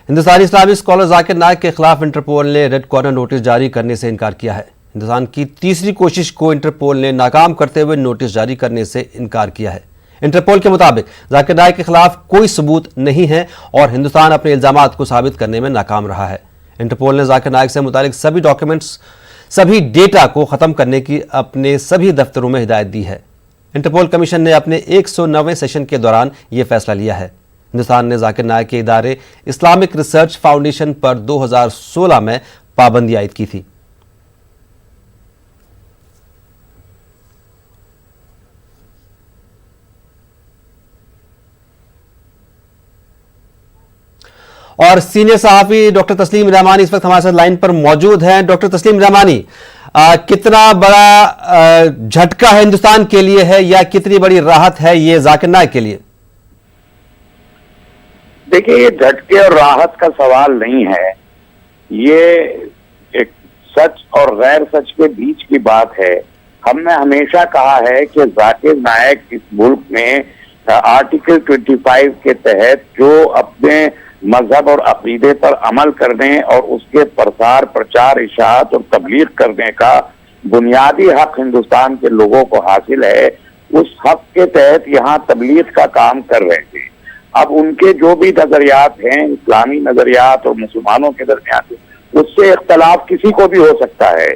ہندوستانی اسلامی اسکالر ذاکر نائک کے خلاف انٹرپول نے ریڈ کارنر نوٹس جاری کرنے سے انکار کیا ہے۔ ہندوستان کی تیسری کوشش کو انٹرپول نے ناکام کرتے ہوئے نوٹس جاری کرنے سے انکار کیا ہے۔ انٹرپول کے مطابق ذاکر نائک کے خلاف کوئی ثبوت نہیں ہے اور ہندوستان اپنے الزامات کو ثابت کرنے میں ناکام رہا ہے۔ انٹرپول نے ذاکر نائک سے متعلق سبھی ڈاکیومنٹس، سبھی ڈیٹا کو ختم کرنے کی اپنے سبھی دفتروں میں ہدایت دی ہے۔ انٹرپول کمیشن نے اپنے 109ویں سیشن کے دوران یہ فیصلہ لیا ہے۔ ہندوستان نے ذاکر نائک کے ادارے اسلامک ریسرچ فاؤنڈیشن پر 2016 میں پابندی عائد کی تھی۔ اور سینئر صحافی ڈاکٹر تسلیم رحمانی اس وقت ہمارے ساتھ لائن پر موجود ہیں۔ ڈاکٹر تسلیم رحمانی، کتنا بڑا جھٹکا ہے ہندوستان کے لیے ہے یا کتنی بڑی راحت ہے یہ ذاکر نائک کے لیے؟ دیکھیے، یہ جھٹکے اور راحت کا سوال نہیں ہے، یہ ایک سچ اور غیر سچ کے بیچ کی بات ہے۔ ہم نے ہمیشہ کہا ہے کہ ذاکر نائک اس ملک میں آرٹیکل 25 کے تحت جو اپنے مذہب اور عقیدے پر عمل کرنے اور اس کے پرچار اشاعت اور تبلیغ کرنے کا بنیادی حق ہندوستان کے لوگوں کو حاصل ہے، اس حق کے تحت یہاں تبلیغ کا کام کر رہے تھے۔ اب ان کے جو بھی نظریات ہیں، اسلامی نظریات اور مسلمانوں کے درمیان، اس سے اختلاف کسی کو بھی ہو سکتا ہے،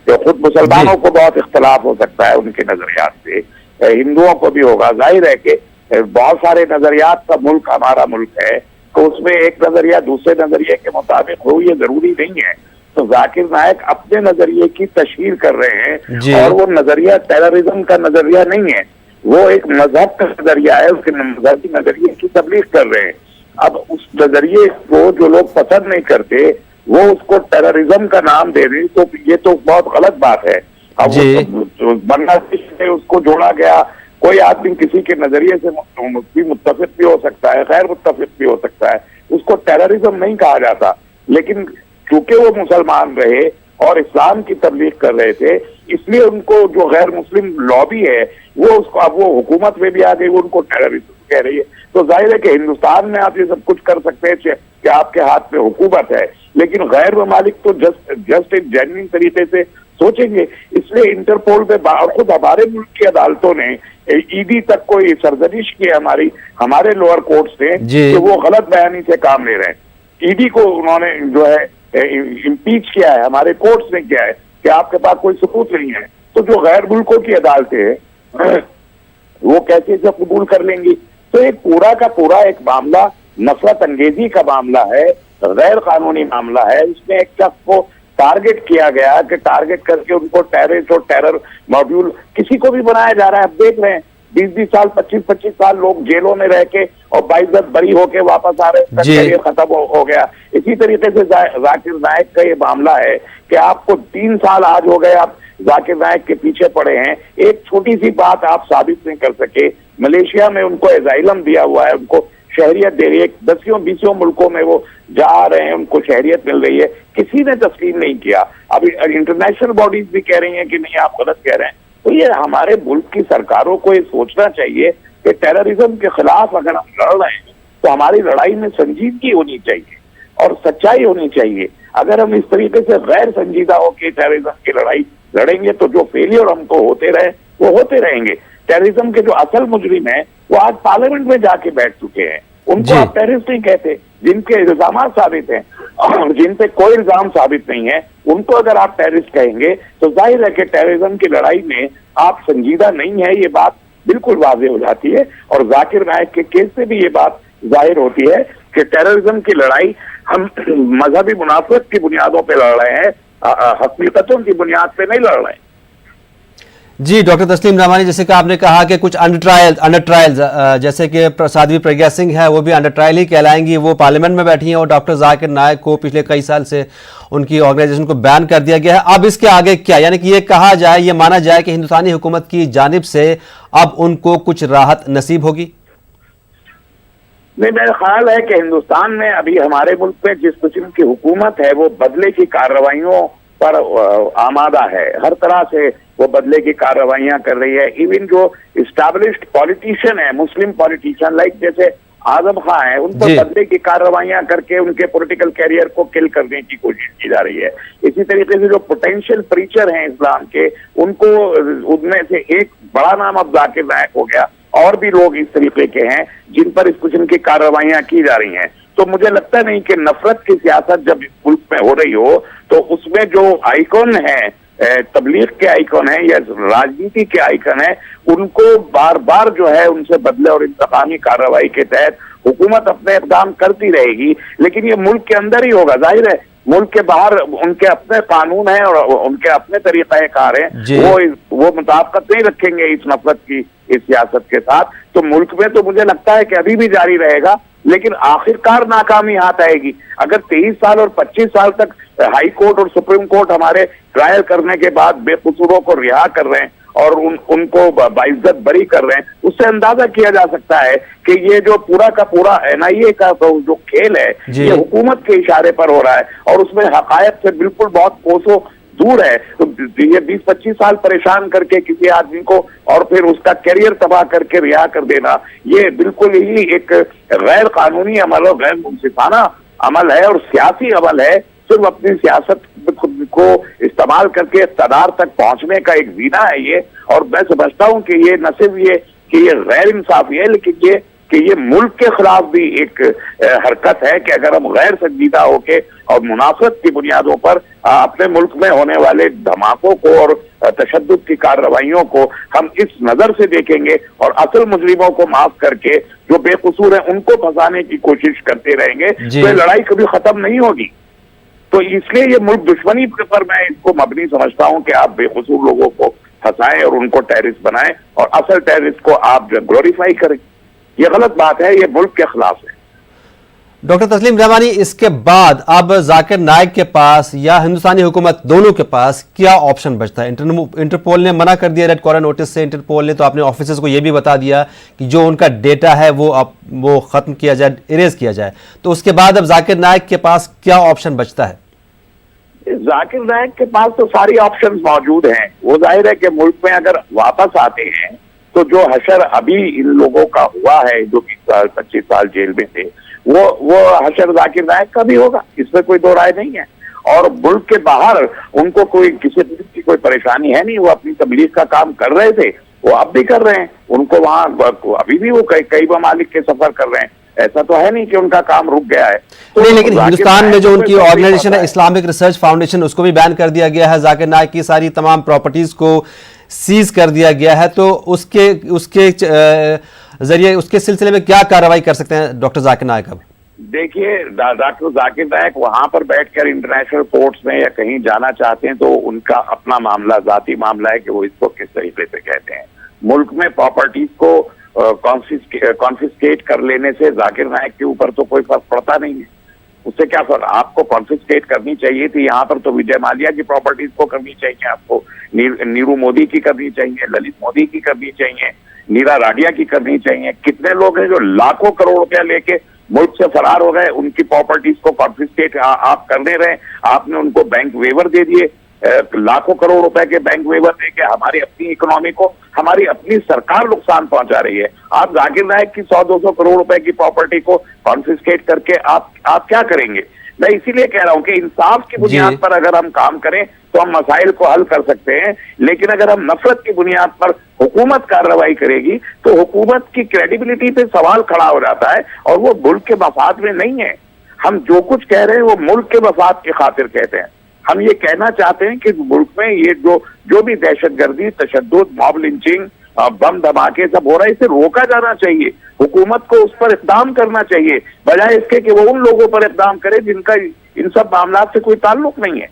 کہ خود مسلمانوں کو بہت اختلاف ہو سکتا ہے ان کے نظریات سے، ہندوؤں کو بھی ہوگا۔ ظاہر ہے کہ بہت سارے نظریات کا ملک ہمارا ملک ہے، تو اس میں ایک نظریہ دوسرے نظریے کے مطابق ہو یہ ضروری نہیں ہے۔ تو ذاکر نائک اپنے نظریے کی تشہیر کر رہے ہیں، اور وہ نظریہ ٹیررزم کا نظریہ نہیں ہے، وہ ایک مذہب کا نظریہ ہے، اس کے مذہبی نظریے کی تبلیغ کر رہے ہیں۔ اب اس نظریے کو جو لوگ پسند نہیں کرتے وہ اس کو ٹیررزم کا نام دے دیں تو یہ تو بہت غلط بات ہے۔ اب بنگلہ دیش سے اس کو جوڑا گیا، کوئی آدمی کسی کے نظریے سے متفق بھی ہو سکتا ہے، غیر متفق بھی ہو سکتا ہے، اس کو ٹیررزم نہیں کہا جاتا۔ لیکن چونکہ وہ مسلمان رہے اور اسلام کی تبلیغ کر رہے تھے، اس لیے ان کو جو غیر مسلم لابی ہے وہ اس کو، اب وہ حکومت میں بھی آ گئی، وہ ان کو ٹیررزم کہہ رہی ہے۔ تو ظاہر ہے کہ ہندوستان میں آپ یہ سب کچھ کر سکتے ہیں کہ آپ کے ہاتھ میں حکومت ہے، لیکن غیر ممالک تو جسٹ ایک جینوئن طریقے سے سوچیں گے۔ اس لیے انٹرپول پہ خود ہمارے ملک کی عدالتوں نے ایڈی تک کوئی سرزنش کی ہمارے لوور کورٹس نے کہ وہ غلط بیانی سے کام لے رہے ہیں۔ ایڈی کو انہوں نے جو ہے امپیچ کیا ہے، ہمارے کورٹس نے کیا ہے کہ آپ کے پاس کوئی ثبوت نہیں ہے، تو جو غیر ملکوں کی عدالتیں ہیں وہ کیسے اسے قبول کر لیں گی؟ تو ایک پورا کا پورا ایک معاملہ نفرت انگیزی کا معاملہ ہے، غیر قانونی معاملہ ہے۔ اس میں ایک شخص کو ٹارگٹ کیا گیا کہ ٹارگٹ کر کے ان کو ٹیررسٹ اور ٹیرر ماڈیول کسی کو بھی بنایا جا رہا ہے۔ اب دیکھ رہے ہیں 20 سال 25 سال لوگ جیلوں میں رہ کے اور باعزت بری ہو کے واپس آ رہے ہیں، کیریئر ختم ہو گیا۔ اسی طریقے سے ذاکر نائک کا یہ معاملہ ہے کہ آپ کو 3 سال آج ہو گئے، آپ ذاکر نائک کے پیچھے پڑے ہیں، ایک چھوٹی سی بات آپ ثابت نہیں کر سکے۔ ملیشیا میں ان کو ایزائلم دیا ہوا ہے، ان کو شہریت دے رہی ہے، 10 ملکوں میں وہ جا رہے ہیں، ان کو شہریت مل رہی ہے، کسی نے تسلیم نہیں کیا۔ اب انٹرنیشنل باڈیز بھی کہہ رہی ہیں کہ نہیں آپ غلط کہہ رہے ہیں۔ تو یہ ہمارے ملک کی سرکاروں کو یہ سوچنا چاہیے کہ ٹیررزم کے خلاف اگر ہم لڑ رہے ہیں تو ہماری لڑائی میں سنجیدگی ہونی چاہیے اور سچائی ہونی چاہیے۔ اگر ہم اس طریقے سے غیر سنجیدہ ہو کے ٹیررزم کی لڑائی لڑیں گے تو جو فیلئر ہم کو ہوتے رہے وہ ہوتے رہیں گے۔ ٹیررزم کے جو اصل مجرم ہیں وہ آج پارلیمنٹ میں جا کے بیٹھ چکے ہیں، ان کو آپ ٹیررسٹ نہیں کہتے، جن کے الزامات ثابت ہیں اور جن پہ کوئی الزام ثابت نہیں ہے ان کو اگر آپ ٹیررسٹ کہیں گے تو ظاہر ہے کہ ٹیررزم کی لڑائی میں آپ سنجیدہ نہیں ہے، یہ بات بالکل واضح ہو جاتی ہے۔ اور ذاکر نائک کے کیس سے بھی یہ بات ظاہر ہوتی ہے کہ ٹیررزم کی لڑائی ہم مذہبی منافقت کی بنیادوں پہ لڑ رہے ہیں، حقیقتوں کی بنیاد پہ نہیں لڑ رہے ہیں۔ جی ڈاکٹر تسلیم رحمانی، جیسے کہ آپ نے کہا کہ کچھ انڈر ٹرائل جیسے کہ سادھوی پرگیا سنگھ ہے وہ بھی انڈر ٹرائل ہی کہلائیں گی، وہ پارلیمنٹ میں بیٹھی ہیں، اور ڈاکٹر ذاکر نائک کو پچھلے کئی سال سے ان کی آرگنائزیشن کو بین کر دیا گیا ہے۔ اب اس کے آگے کیا، یعنی کہ یہ کہا جائے، یہ مانا جائے کہ ہندوستانی حکومت کی جانب سے اب ان کو کچھ راحت نصیب ہوگی؟ نہیں، میرا خیال ہے کہ ہندوستان میں ابھی ہمارے ملک میں جس قسم کی حکومت ہے وہ بدلے کی کارروائیوں پر آمادہ ہے، ہر طرح سے وہ بدلے کی کارروائیاں کر رہی ہے۔ ایون جو اسٹیبلشڈ پولیٹیشین ہے، مسلم پولیٹیشین لائک جیسے आजम खां हैं, उन पर बदले की कार्रवाइयां करके उनके पॉलिटिकल कैरियर को किल करने की कोशिश की जा रही है। इसी तरीके से जो पोटेंशियल प्रीचर हैं इस्लाम के, उनको उनमें से एक बड़ा नाम अब जाकिर नायक हो गया, और भी लोग इस तरीके के हैं जिन पर इस किस्म की कार्रवाइयां की जा रही हैं। तो मुझे लगता नहीं कि नफरत की सियासत जब इस मुल्क में हो रही हो तो उसमें जो आइकॉन है, तबलीग के आइकॉन है या राजनीति के आइकॉन है, उनको बार बार जो है उनसे बदले और इंतकामी कार्रवाई के तहत हुकूमत अपने इक़दाम करती रहेगी। लेकिन ये मुल्क के अंदर ही होगा, जाहिर है मुल्क के बाहर उनके अपने कानून हैं और उनके अपने तरीक़ाकार हैं, वो मुताबिकत नहीं रखेंगे इस नफरत की इस सियासत के साथ। तो मुल्क में तो मुझे लगता है कि अभी भी जारी रहेगा, लेकिन आखिरकार नाकामी हाथ आएगी। अगर 23 साल और 25 साल तक हाई कोर्ट और सुप्रीम कोर्ट हमारे ट्रायल करने के बाद बेकसूरों को रिहा कर रहे हैं और उनको बाइज्जत बरी कर रहे हैं, उससे अंदाजा किया जा सकता है कि ये जो पूरा का पूरा NIA का जो खेल है ये हुकूमत के इशारे पर हो रहा है और उसमें हकायक से बिल्कुल बहुत कोसों दूर है। तो ये 20-25 साल परेशान करके किसी आदमी को और फिर उसका करियर तबाह करके रिहा कर देना, ये बिल्कुल ही एक गैर कानूनी अमल और गैर मुंसिफाना अमल है और सियासी अमल है। सिर्फ अपनी सियासत को इस्तेमाल करके इक़्तिदार तक पहुंचने का एक ज़ीना है ये। और मैं समझता हूं कि ये न सिर्फ ये कि ये गैर इंसाफी है, लेकिन ये मुल्क के खिलाफ भी एक हरकत है कि अगर हम गैर संजीदा होके और मुनाफरत की बुनियादों पर अपने मुल्क में होने वाले धमाकों को और तशद्दुद की कार्रवाइयों को हम इस नजर से देखेंगे और असल मुजरिमों को माफ करके जो बेकसूर है उनको फंसाने की कोशिश करते रहेंगे, तो ये लड़ाई कभी खत्म नहीं होगी। तो इसलिए ये मुल्क दुश्मनी पर मैं इसको मबनी समझता हूं कि आप बेकसूर लोगों को फंसाएं और उनको टेररिस्ट बनाएं और असल टेररिस्ट को आप ग्लोरीफाई करें। ये गलत बात है, ये मुल्क के खिलाफ है। डॉक्टर तस्लीम रहमानी, इसके बाद अब जाकिर नाइक के पास या हिंदुस्तानी हुकूमत दोनों के पास क्या ऑप्शन बचता है? इंटरपोल ने मना कर दिया रेड कॉर्नर नोटिस से। इंटरपोल ने तो अपने ऑफिसर्स को यह भी बता दिया कि जो उनका डेटा है वो खत्म किया जाए, इरेज किया जाए। तो उसके बाद अब जाकिर नाइक के पास क्या ऑप्शन बचता है? जाकिर नाइक के पास तो सारी ऑप्शंस मौजूद हैं। वो जाहिर है कि मुल्क में अगर वापस आते हैं तो जो हशर अभी इन लोगों का हुआ है, जो 20 साल 25 साल जेल में थे, वो हशर जाकिर नाइक का भी होगा, इसमें कोई दो राय नहीं है। और मुल्क के बाहर उनको कोई किसी की कोई परेशानी है नहीं, वो अपनी तबलीग का काम कर रहे थे, वो अब भी कर रहे हैं। उनको वहां अभी भी वो कई ममालिक के सफर कर रहे हैं, ऐसा तो है नहीं कि उनका काम रुक गया है। तो नहीं, लेकिन हिंदुस्तान में जो उनकी ऑर्गेनाइजेशन है इस्लामिक रिसर्च फाउंडेशन, उसको भी बैन कर दिया गया है। जाकिर नाइक की सारी तमाम प्रॉपर्टीज को सीज कर दिया गया है। तो उसके जरिए उसके सिलसिले में क्या कार्रवाई कर सकते हैं डॉक्टर जाकिर नाइक? अब देखिए, डॉक्टर जाकिर नाइक वहां पर बैठकर इंटरनेशनल कोर्ट्स में या कहीं जाना चाहते हैं तो उनका अपना मामला, जाती मामला है कि वो इसको किस तरीके से कहते हैं। मुल्क में प्रॉपर्टीज को कॉन्फिस्केट कर लेने से जाकिर नाइक के ऊपर तो कोई फर्क पड़ता नहीं है। उससे क्या फर्क? आपको कॉन्फिस्केट करनी चाहिए थी यहाँ पर तो विजय माल्या की प्रॉपर्टीज को करनी चाहिए, आपको नीरू मोदी की करनी चाहिए, ललित मोदी की करनी चाहिए, नीरा राडिया की करनी चाहिए। कितने लोग हैं जो लाखों करोड़ रुपया लेके मुल्क से फरार हो गए, उनकी प्रॉपर्टीज को कॉन्फिस्केट आप करने रहे। आपने उनको बैंक वेवर दे दिए, लाखों करोड़ रुपए के बैंक वेवर देके हमारी अपनी इकोनॉमी को, हमारी अपनी सरकार नुकसान पहुंचा रही है। आप जाकिर नाइक की 100-200 करोड़ रुपए की प्रॉपर्टी को कॉन्फिस्केट करके आप क्या करेंगे? मैं इसीलिए कह रहा हूं कि इंसाफ की बुनियाद पर अगर हम काम करें तो हम मसाइल को हल कर सकते हैं, लेकिन अगर हम नफरत की बुनियाद पर हुकूमत कार्रवाई करेगी तो हुकूमत की क्रेडिबिलिटी पे सवाल खड़ा हो जाता है और वो मुल्क के मफाद में नहीं है। हम जो कुछ कह रहे हैं वो मुल्क के मफाद की खातिर कहते हैं। हम ये कहना चाहते हैं कि मुल्क में ये जो भी दहशतगर्दी, तशद्दुद, मॉब लिंचिंग, बम धमाके सब हो रहा है, इसे रोका जाना चाहिए। हुकूमत को उस पर इक़दाम करना चाहिए, बजाय इसके कि वो उन लोगों पर इक़दाम करे जिनका इन सब मामलात से कोई ताल्लुक नहीं है।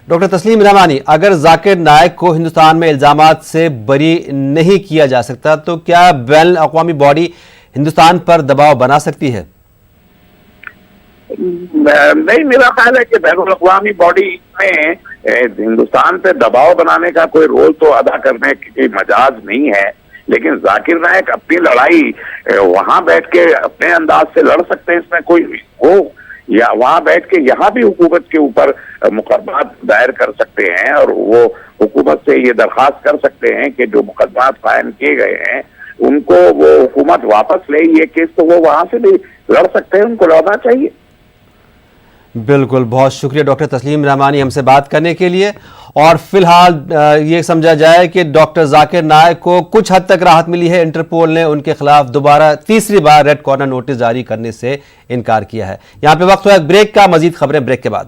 डॉक्टर तस्लीम रहमानी, अगर जाकिर नाइक को हिंदुस्तान में इल्जामात से बरी नहीं किया जा सकता तो क्या बैनुल अक़वामी बॉडी हिंदुस्तान पर दबाव बना सकती है? नहीं, मेरा ख्याल है कि बैनुल अक़वामी बॉडी में हिंदुस्तान पे दबाव बनाने का कोई रोल तो अदा करने की मजाज नहीं है, लेकिन जाकिर नाइक अपनी लड़ाई वहां बैठ के अपने अंदाज से लड़ सकते हैं, इसमें कोई हो, या वहां बैठ के यहाँ भी हुकूमत के ऊपर मुकदमा दायर कर सकते हैं और वो हुकूमत से ये दरख्वास्त कर सकते हैं कि जो मुकदमा कायम किए गए हैं ان کو وہ حکومت واپس لے یہ کیس تو وہ وہاں سے بھی لڑ سکتے ہیں, ان کو لڑنا چاہیے. بالکل, بہت شکریہ ڈاکٹر تسلیم رحمانی ہم سے بات کرنے کے لیے. اور فی الحال یہ سمجھا جائے کہ ڈاکٹر ذاکر نائک کو کچھ حد تک راحت ملی ہے. انٹرپول نے ان کے خلاف دوبارہ تیسری بار ریڈ کارنر نوٹس جاری کرنے سے انکار کیا ہے. یہاں پہ وقت ہوا ایک بریک کا, مزید خبریں بریک کے بعد.